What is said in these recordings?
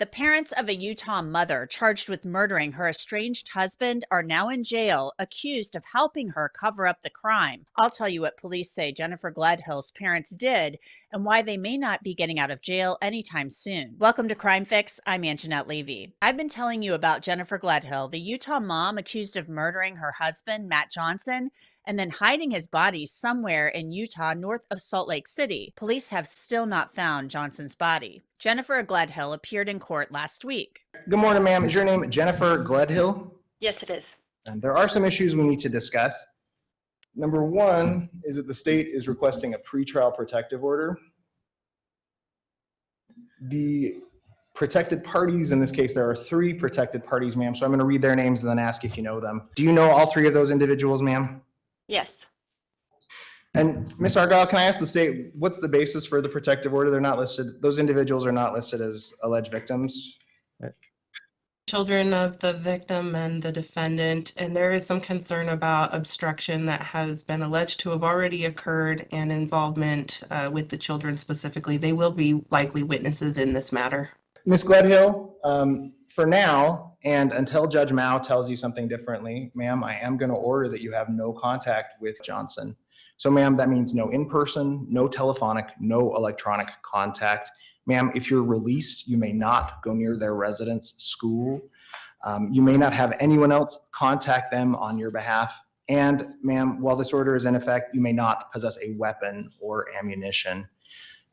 The parents of a Utah mother charged with murdering her estranged husband are now in jail, accused of helping her cover up the crime. I'll tell you what police say Jennifer Gledhill's parents did and why they may not be getting out of jail anytime soon. Welcome to Crime Fix. I'm Angenette Levy. I've been telling you about Jennifer Gledhill, the Utah mom accused of murdering her husband, Matt Johnson, and then hiding his body somewhere in Utah north of Salt Lake City. Police have still not found Johnson's body. Jennifer Gledhill appeared in court last week. Good morning, ma'am. Is your name Jennifer Gledhill? Yes, it is. And there are some issues we need to discuss. Number one is that the state is requesting a pretrial protective order. The protected parties, in this case, there are 3 protected parties, ma'am, so I'm going to read their names and then ask if you know them. Do you know all 3 of those individuals, ma'am? Yes. And Ms. Argyle, can I ask the state, what's the basis for the protective order? They're not listed, those individuals are not listed as alleged victims. Children of the victim and the defendant, and there is some concern about obstruction that has been alleged to have already occurred and involvement with the children specifically. They will be likely witnesses in this matter. Ms. Gledhill, for now, and until Judge Mao tells you something differently, ma'am, I am going to order that you have no contact with Johnson. So, ma'am, that means no in-person, no telephonic, no electronic contact. Ma'am, if you're released, you may not go near their residence, school. You may not have anyone else contact them on your behalf. And, ma'am, while this order is in effect, you may not possess a weapon or ammunition.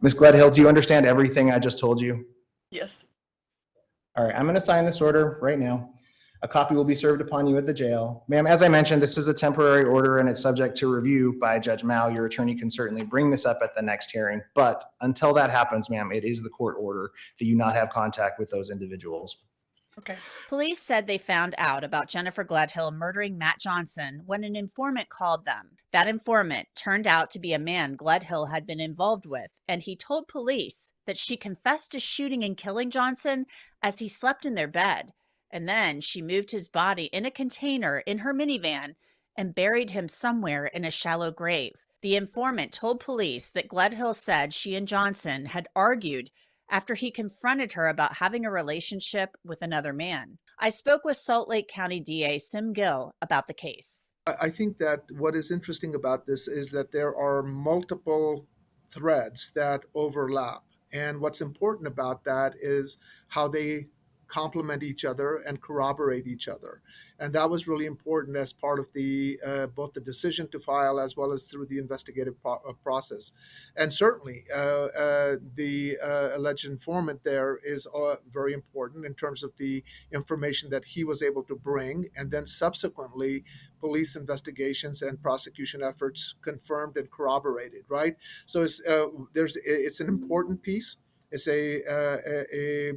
Ms. Gledhill, do you understand everything I just told you? Yes. All right, I'm going to sign this order right now. A copy will be served upon you at the jail. Ma'am, as I mentioned, this is a temporary order and it's subject to review by Judge Mao. Your attorney can certainly bring this up at the next hearing. But until that happens, ma'am, it is the court order that you not have contact with those individuals. Okay. Police said they found out about Jennifer Gledhill murdering Matt Johnson when an informant called them. That informant turned out to be a man Gledhill had been involved with, and he told police that she confessed to shooting and killing Johnson as he slept in their bed. And then she moved his body in a container in her minivan and buried him somewhere in a shallow grave. The informant told police that Gledhill said she and Johnson had argued after he confronted her about having a relationship with another man. I spoke with Salt Lake County DA Sim Gill about the case. I think that what is interesting about this is that there are multiple threads that overlap. And what's important about that is how they complement each other and corroborate each other. And that was really important as part of the both the decision to file as well as through the investigative process. And certainly the alleged informant there is very important in terms of the information that he was able to bring, and then subsequently police investigations and prosecution efforts confirmed and corroborated, right? So it's an important piece. It's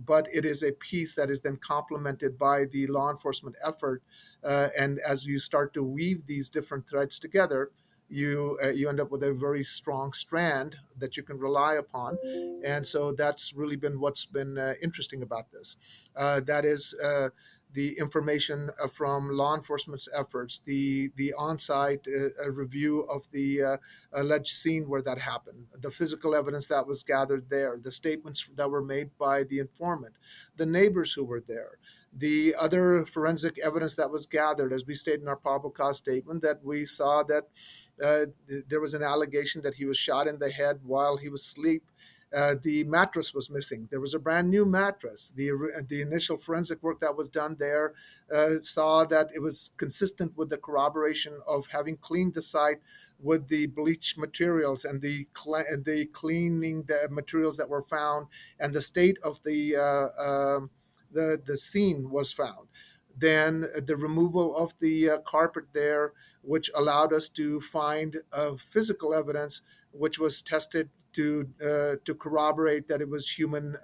but it is a piece that is then complemented by the law enforcement effort, and as you start to weave these different threads together, you end up with a very strong strand that you can rely upon, and so that's really been what's been interesting about this. That is the information from law enforcement's efforts, the on-site review of the alleged scene where that happened, the physical evidence that was gathered there, the statements that were made by the informant, the neighbors who were there, the other forensic evidence that was gathered, as we stated in our probable cause statement, that we saw that there was an allegation that he was shot in the head while he was asleep. The mattress was missing. There was a brand new mattress. The initial forensic work that was done there saw that it was consistent with the corroboration of having cleaned the site with the bleach materials and the cleaning the materials that were found, and the state of the scene was found. Then the removal of the carpet there, which allowed us to find physical evidence, which was tested to corroborate that it was human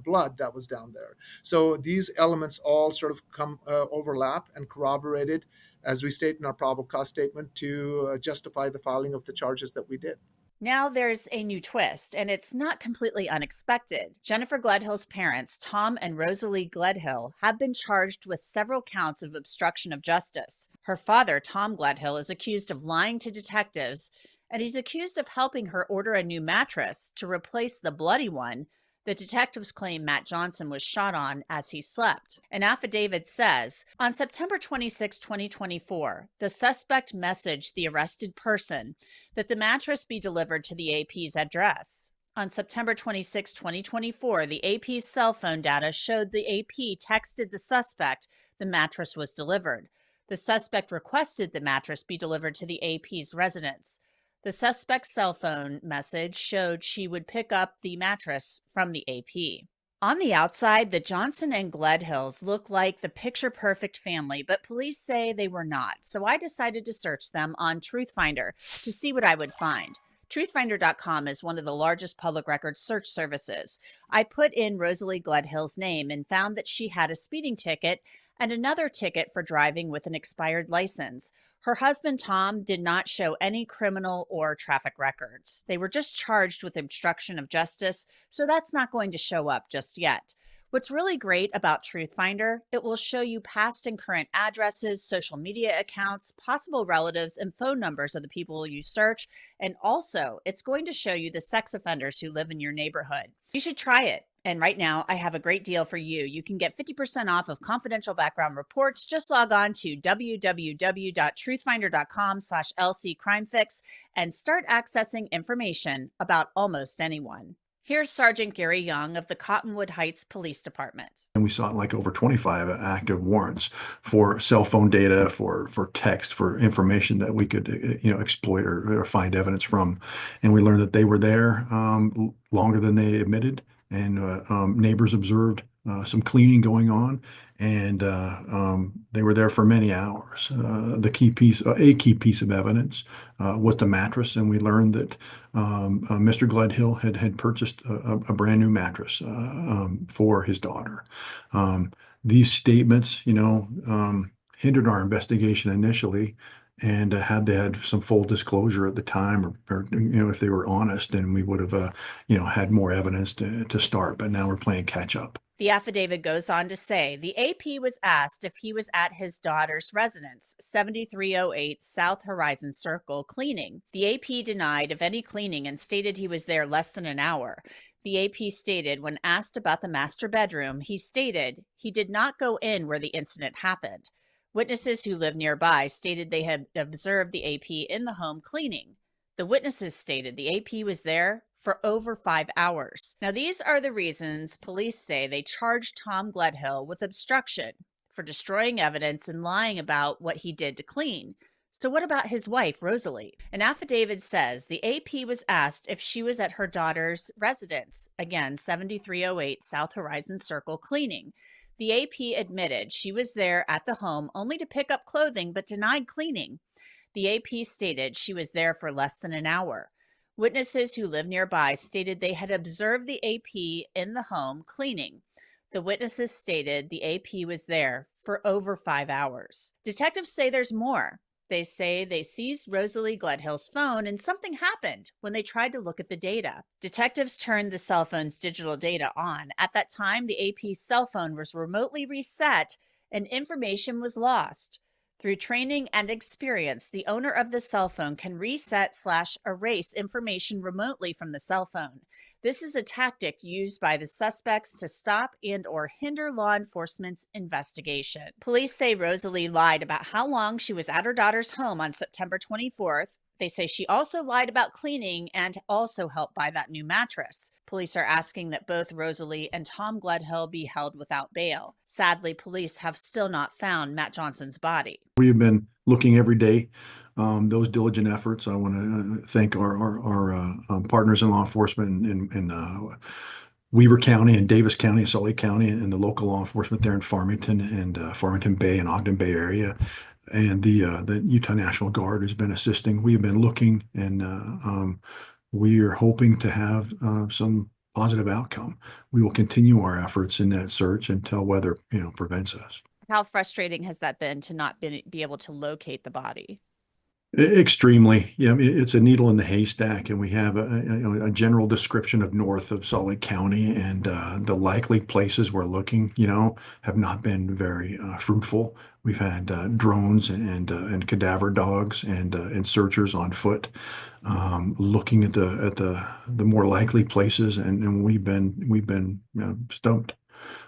blood that was down there. So these elements all sort of overlap and corroborated, as we state in our probable cause statement, to justify the filing of the charges that we did. Now there's a new twist, and it's not completely unexpected. Jennifer Gledhill's parents, Tom and Rosalie Gledhill, have been charged with several counts of obstruction of justice. Her father, Tom Gledhill, is accused of lying to detectives, and he's accused of helping her order a new mattress to replace the bloody one The detectives claim Matt Johnson was shot on as he slept. An affidavit says, on September 26, 2024, the suspect messaged the arrested person that the mattress be delivered to the AP's address. On September 26, 2024, the AP's cell phone data showed the AP texted the suspect the mattress was delivered. The suspect requested the mattress be delivered to the AP's residence. The suspect's cell phone message showed she would pick up the mattress from the AP. On the outside, the Johnson and Gledhills look like the picture-perfect family, but police say they were not. So I decided to search them on TruthFinder to see what I would find. Truthfinder.com is one of the largest public records search services. I put in Rosalie Gledhill's name and found that she had a speeding ticket and another ticket for driving with an expired license. Her husband, Tom, did not show any criminal or traffic records. They were just charged with obstruction of justice, so that's not going to show up just yet. What's really great about TruthFinder, it will show you past and current addresses, social media accounts, possible relatives, and phone numbers of the people you search. And also, it's going to show you the sex offenders who live in your neighborhood. You should try it. And right now, I have a great deal for you. You can get 50% off of confidential background reports. Just log on to www.truthfinder.com/LCCrimeFix and start accessing information about almost anyone. Here's Sergeant Gary Young of the Cottonwood Heights Police Department. And we saw like over 25 active warrants for cell phone data, for text, for information that we could, exploit or find evidence from. And we learned that they were there longer than they admitted. And neighbors observed some cleaning going on, and they were there for many hours. A key piece of evidence was the mattress, and we learned that Mr. Gledhill had purchased a brand new mattress for his daughter. These statements, hindered our investigation initially. And had they had some full disclosure at the time, or if they were honest, then we would have, had more evidence to start. But now we're playing catch up. The affidavit goes on to say the AP was asked if he was at his daughter's residence, 7308 South Horizon Circle, cleaning. The AP denied of any cleaning and stated he was there less than an hour. The AP stated when asked about the master bedroom, he stated he did not go in where the incident happened. Witnesses who live nearby stated they had observed the AP in the home cleaning. The witnesses stated the AP was there for over 5 hours. Now, these are the reasons police say they charged Tom Gledhill with obstruction for destroying evidence and lying about what he did to clean. So what about his wife, Rosalie? An affidavit says the AP was asked if she was at her daughter's residence, again, 7308 South Horizon Circle, cleaning. The AP admitted she was there at the home only to pick up clothing but denied cleaning. The AP stated she was there for less than an hour. Witnesses who live nearby stated they had observed the AP in the home cleaning. The witnesses stated the AP was there for over 5 hours. Detectives say there's more. They say they seized Rosalie Gledhill's phone and something happened when they tried to look at the data. Detectives turned the cell phone's digital data on. At that time, the AP's cell phone was remotely reset and information was lost. Through training and experience, the owner of the cell phone can reset/erase information remotely from the cell phone. This is a tactic used by the suspects to stop and or hinder law enforcement's investigation. Police say Rosalie lied about how long she was at her daughter's home on September 24th. They say she also lied about cleaning and also helped buy that new mattress. Police are asking that both Rosalie and Tom Gledhill be held without bail. Sadly, police have still not found Matt Johnson's body. We have been looking every day. Those diligent efforts. I want to thank our partners in law enforcement in Weaver County and Davis County and Salt Lake County, and the local law enforcement there in Farmington and Farmington Bay and Ogden Bay area. And the Utah National Guard has been assisting. We've been looking, and we are hoping to have some positive outcome. We will continue our efforts in that search until weather prevents us. How frustrating has that been to not be able to locate the body? Extremely. Yeah, it's a needle in the haystack, and we have a general description of north of Salt Lake County, and the likely places we're looking, have not been very fruitful. We've had drones and cadaver dogs and searchers on foot, looking at the more likely places, and we've been stumped.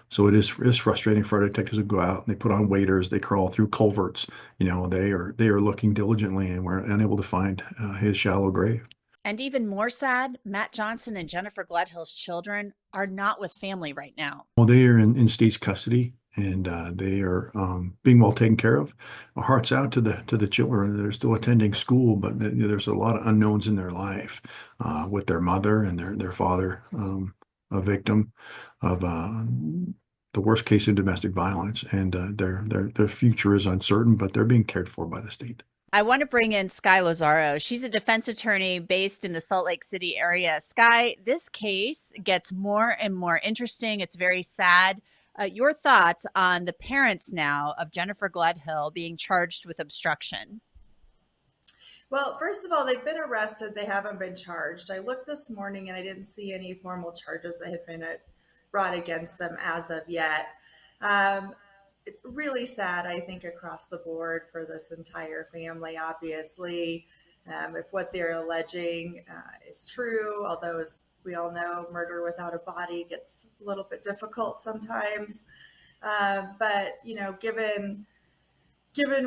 So it is frustrating for our detectives to go out and they put on waders, they crawl through culverts. They are looking diligently, and we're unable to find his shallow grave. And even more sad, Matt Johnson and Jennifer Gledhill's children are not with family right now. Well, they are in state's custody, and they are being well taken care of. Our hearts out to the children. They're still attending school, but there's a lot of unknowns in their life, with their mother and their father, a victim of the worst case of domestic violence, and their future is uncertain, but they're being cared for by the state. I want to bring in Sky Lazaro. She's a defense attorney based in the Salt Lake City area. Sky, this case gets more and more interesting. It's very sad. Your thoughts on the parents now of Jennifer Gledhill being charged with obstruction? Well, first of all, they've been arrested. They haven't been charged. I looked this morning and I didn't see any formal charges that had been brought against them as of yet. Really sad, I think, across the board for this entire family, obviously. If what they're alleging is true, although, as we all know, murder without a body gets a little bit difficult sometimes. But, given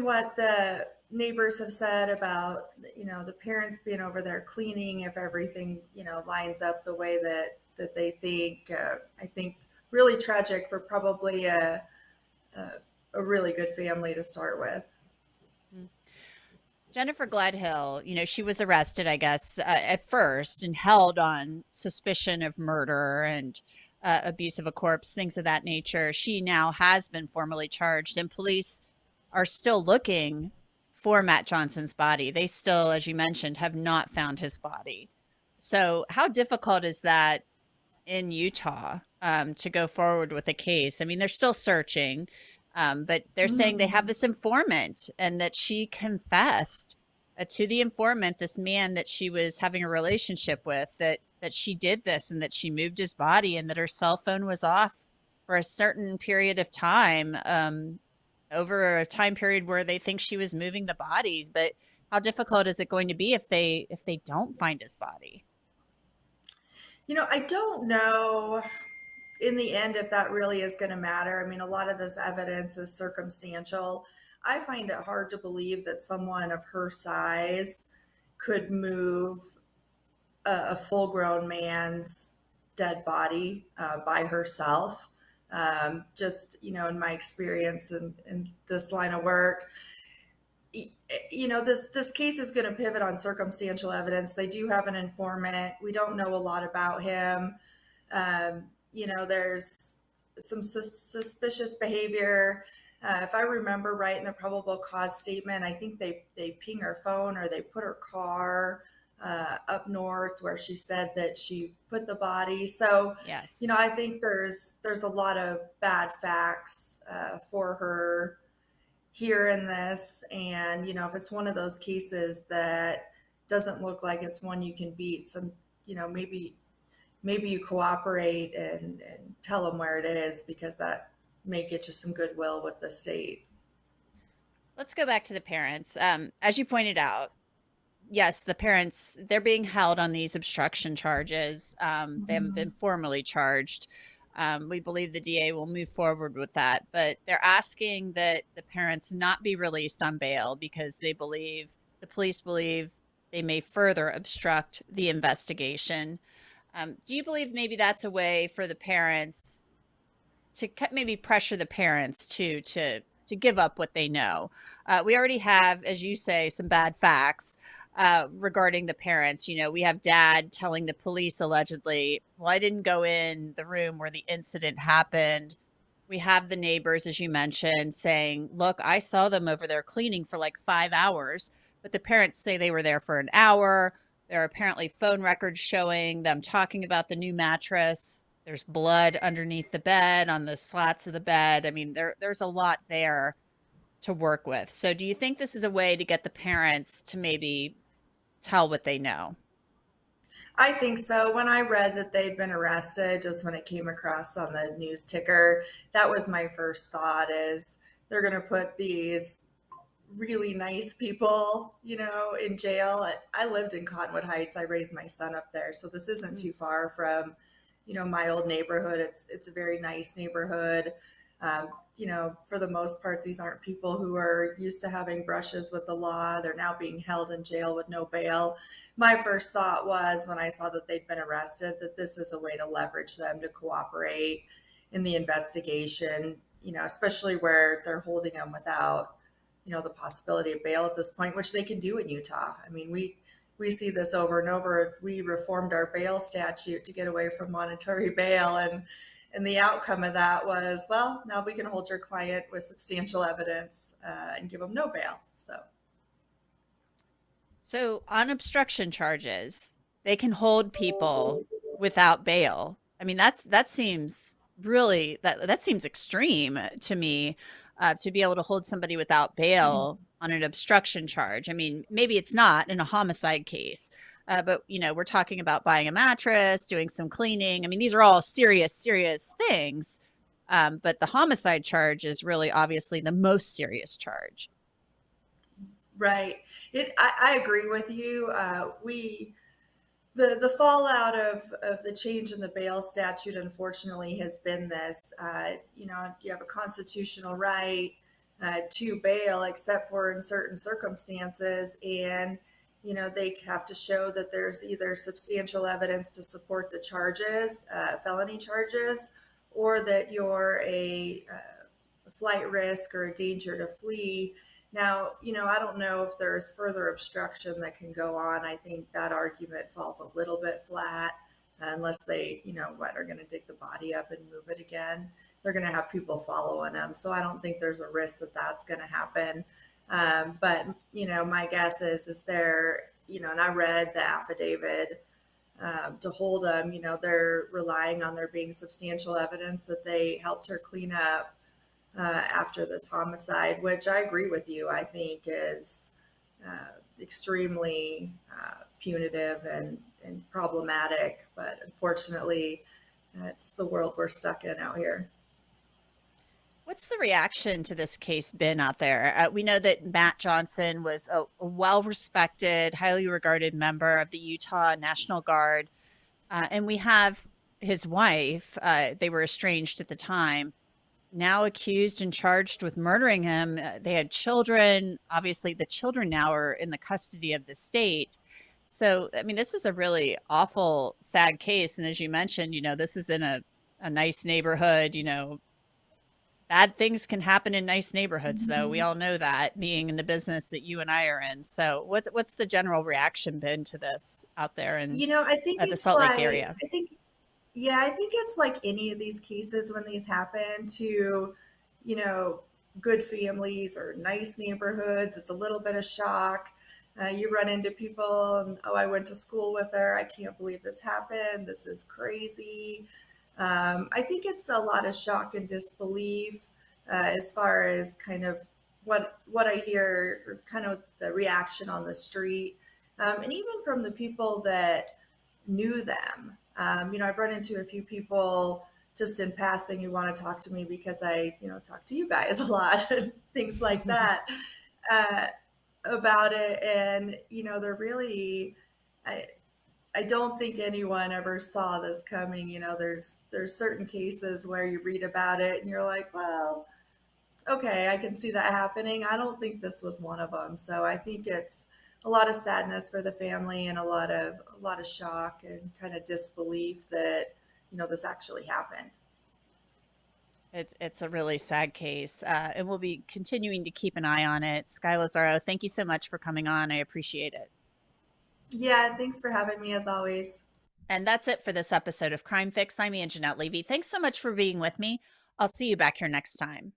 what the neighbors have said about, the parents being over there cleaning, if everything, lines up the way that they think, I think really tragic for probably a really good family to start with. Jennifer Gledhill, she was arrested, I guess, at first and held on suspicion of murder and abuse of a corpse, things of that nature. She now has been formally charged, and police are still looking for Matt Johnson's body. They still, as you mentioned, have not found his body. So how difficult is that in Utah to go forward with a case? I mean, they're still searching, but they're saying they have this informant and that she confessed to the informant, this man that she was having a relationship with, that she did this and that she moved his body and that her cell phone was off for a certain period of time, over a time period where they think she was moving the bodies. But how difficult is it going to be if they don't find his body? I don't know in the end if that really is going to matter. I mean, a lot of this evidence is circumstantial. I find it hard to believe that someone of her size could move a full-grown man's dead body by herself. Just, in my experience in this line of work, this case is going to pivot on circumstantial evidence. They do have an informant. We don't know a lot about him. There's some suspicious behavior. If I remember right in the probable cause statement, I think they ping her phone or they put her car up north where she said that she put the body. So, Yes. I think there's a lot of bad facts for her here in this. And, if it's one of those cases that doesn't look like it's one you can beat, maybe you cooperate and tell them where it is, because that may get you some goodwill with the state. Let's go back to the parents. As you pointed out, yes, the parents, they're being held on these obstruction charges. They haven't been formally charged. We believe the DA will move forward with that, but they're asking that the parents not be released on bail because the police believe they may further obstruct the investigation. Do you believe maybe that's a way for the parents to maybe pressure the parents to give up what they know? We already have, as you say, some bad facts regarding the parents. We have dad telling the police allegedly, well, I didn't go in the room where the incident happened. We have the neighbors, as you mentioned, saying, look, I saw them over there cleaning for like 5 hours, but the parents say they were there for an hour. There are apparently phone records showing them talking about the new mattress. There's blood underneath the bed, on the slats of the bed. I mean, there's a lot there. to work with. So do you think this is a way to get the parents to maybe tell what they know? I think so. When I read that they'd been arrested, just when it came across on the news ticker, that was my first thought is they're going to put these really nice people, in jail. I lived in Cottonwood Heights. I raised my son up there. So this isn't too far from, my old neighborhood. It's a very nice neighborhood. For the most part, these aren't people who are used to having brushes with the law. They're now being held in jail with no bail. My first thought was when I saw that they'd been arrested, that this is a way to leverage them to cooperate in the investigation, especially where they're holding them without, the possibility of bail at this point, which they can do in Utah. I mean, we see this over and over. We reformed our bail statute to get away from monetary bail, and the outcome of that was, well, now we can hold your client with substantial evidence and give them no bail. So on obstruction charges, they can hold people without bail. I mean, that seems really that seems extreme to me, to be able to hold somebody without bail on an obstruction charge. I mean, maybe it's not in a homicide case, but we're talking about buying a mattress, doing some cleaning. I mean, these are all serious things. But the homicide charge is really obviously the most serious charge. Right. I agree with you. The fallout of the change in the bail statute, unfortunately, has been this. You have a constitutional right to bail, except for in certain circumstances, and they have to show that there's either substantial evidence to support the charges, felony charges, or that you're a flight risk or a danger to flee. Now, I don't know if there's further obstruction that can go on. I think that argument falls a little bit flat unless they, are going to dig the body up and move it again. They're going to have people following them. So I don't think there's a risk that that's going to happen. But, my guess is there, and I read the affidavit to hold them, they're relying on there being substantial evidence that they helped her clean up after this homicide, which I agree with you, I think is extremely punitive and problematic. But unfortunately, it's the world we're stuck in out here. What's the reaction to this case been out there? We know that Matt Johnson was a well-respected, highly regarded member of the Utah National Guard. And we have his wife, they were estranged at the time, now accused and charged with murdering him. They had children. Obviously, the children now are in the custody of the state. So, I mean, this is a really awful, sad case. And as you mentioned, this is in a nice neighborhood. Bad things can happen in nice neighborhoods, though. We all know that, being in the business that you and I are in. So what's the general reaction been to this out there in I think the Salt Lake area? I think it's like any of these cases when these happen to, good families or nice neighborhoods. It's a little bit of shock. You run into people and, I went to school with her. I can't believe this happened. This is crazy. I think it's a lot of shock and disbelief as far as kind of what I hear, or kind of the reaction on the street, and even from the people that knew them. I've run into a few people just in passing who want to talk to me because I, talk to you guys a lot, things like that, about it. And, they're really, I don't think anyone ever saw this coming. There's certain cases where you read about it and you're like, well, okay, I can see that happening. I don't think this was one of them. So I think it's a lot of sadness for the family and a lot of shock and kind of disbelief that, this actually happened. It's a really sad case, and we'll be continuing to keep an eye on it. Sky Lazaro, thank you so much for coming on. I appreciate it. Yeah, thanks for having me as always. And that's it for this episode of Crime Fix. I'm Angenette Levy. Thanks so much for being with me. I'll see you back here next time.